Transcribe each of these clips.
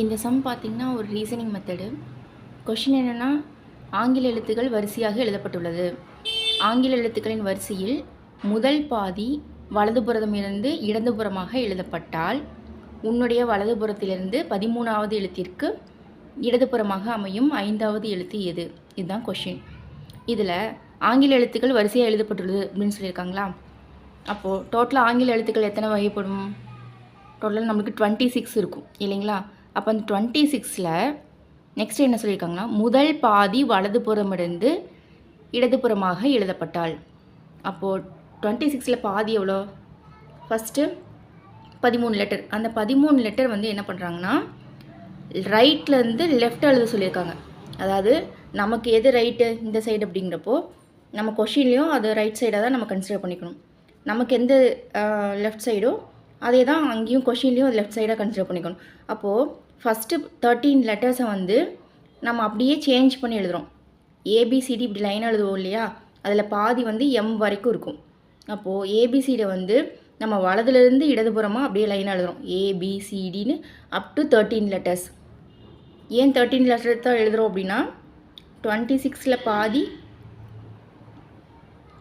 இந்த சம் பார்த்திங்கன்னா ஒரு ரீசனிங் மெத்தடு. கொஷின் என்னென்னா, ஆங்கில எழுத்துக்கள் வரிசையாக எழுதப்பட்டுள்ளது. ஆங்கில எழுத்துக்களின் வரிசையில் முதல் பாதி வலதுபுறமிருந்து இடதுபுறமாக எழுதப்பட்டால் உன்னுடைய வலதுபுறத்திலிருந்து 13வது எழுத்திற்கு இடதுபுறமாக அமையும் 5வது எழுத்து எது? இதுதான் கொஷின். இதில் ஆங்கில எழுத்துக்கள் வரிசையாக எழுதப்பட்டுள்ளது அப்படின்னு சொல்லியிருக்காங்களா? அப்போது டோட்டலாக ஆங்கில எழுத்துக்கள் எத்தனை வகைப்படும்? டோட்டலாக நம்மளுக்கு 26 இருக்கும் இல்லைங்களா? அப்போ அந்த 26ல் நெக்ஸ்ட் என்ன சொல்லியிருக்காங்கன்னா, முதல் பாதி வலதுபுறமிருந்து இடதுபுறமாக எழுதப்பட்டால். அப்போது 26ல் பாதி எவ்வளோ? First 13 letter. அந்த 13 லெட்டர் வந்து என்ன பண்ணுறாங்கன்னா, ரைட்லேருந்து லெஃப்ட் எழுத சொல்லியிருக்காங்க. அதாவது நமக்கு எது ரைட்டு இந்த சைடு அப்படிங்கிறப்போ நம்ம கொஷின்லேயும் அது ரைட் சைடாக தான் நம்ம கன்சிடர் பண்ணிக்கணும். நமக்கு எந்த லெஃப்ட் சைடோ அதே தான் அங்கேயும் கொஷின்லேயும் லெஃப்ட் சைடாக கன்சிடர் பண்ணிக்கணும். அப்போது ஃபஸ்ட்டு 13 லெட்டர்ஸை வந்து நம்ம அப்படியே சேஞ்ச் பண்ணி எழுதுகிறோம். ஏபிசிடி இப்படி லைனாக எழுதுவோம் இல்லையா? அதில் பாதி வந்து எம் வரைக்கும் இருக்கும். அப்போது ஏபிசிடி வந்து நம்ம வலதுலேருந்து இடதுபுறமாக அப்படியே லைனாக எழுதுகிறோம். ஏபிசிடின்னு அப் டு 13 லெட்டர்ஸ். ஏன் 13 லெட்டர் தான் எழுதுகிறோம் அப்படின்னா, 26ல் பாதி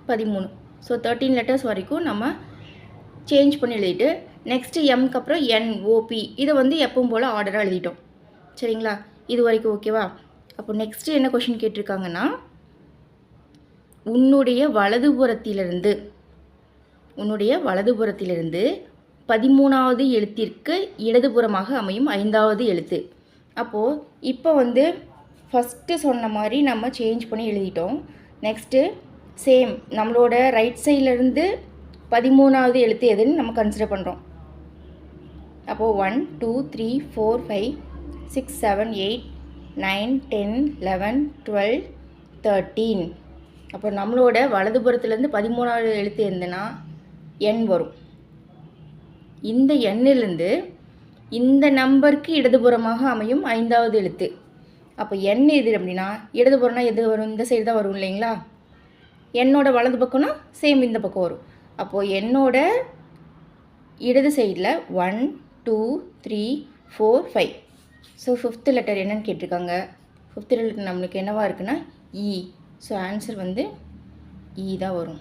13. ஸோ 13 லெட்டர்ஸ் வரைக்கும் நம்ம சேஞ்ச் பண்ணி எழுதிட்டு நெக்ஸ்ட்டு எம்க்கு அப்புறம் என்ஓபி இதை வந்து எப்பவும் போல் ஆர்டராக எழுதிட்டோம். சரிங்களா? இது வரைக்கும் ஓகேவா? அப்போ நெக்ஸ்ட்டு என்ன கொஷின் கேட்டிருக்காங்கன்னா, உன்னுடைய வலதுபுறத்திலிருந்து 13வது எழுத்திற்கு இடதுபுறமாக அமையும் 5வது எழுத்து. அப்போது இப்போ வந்து ஃபஸ்ட்டு சொன்ன மாதிரி நம்ம சேஞ்ச் பண்ணி எழுதிட்டோம். நெக்ஸ்ட்டு சேம் நம்மளோட ரைட் சைட்லேருந்து 13வது எழுத்து எதுன்னு நம்ம கன்சிடர் பண்ணுறோம். அப்போது 1 2 3 4 5 6 7 8 9 10 11 12 13. அப்போ நம்மளோட வலதுபுறத்துலேருந்து 13வது எழுத்து எதுனா எண் வரும். இந்த எண்ணிலிருந்து இந்த நம்பருக்கு இடதுபுறமாக அமையும் 5வது எழுத்து. அப்போ எண் எது அப்படின்னா, இடதுபுறம்னா எது வரும்? இந்த சைடு தான் வரும் இல்லைங்களா? என்னோட வலது பக்கம்னா சேம் இந்த பக்கம் வரும். அப்போது என்னோட இடது சைடில் 1 2 3 4 5. ஸோ 5th லெட்டர் என்னன்னு கேட்டிருக்காங்க. 5th லெட்டர் நம்மளுக்கு என்னவாக இருக்குன்னா இ. ஸோ ஆன்சர் வந்து இ தான் வரும்.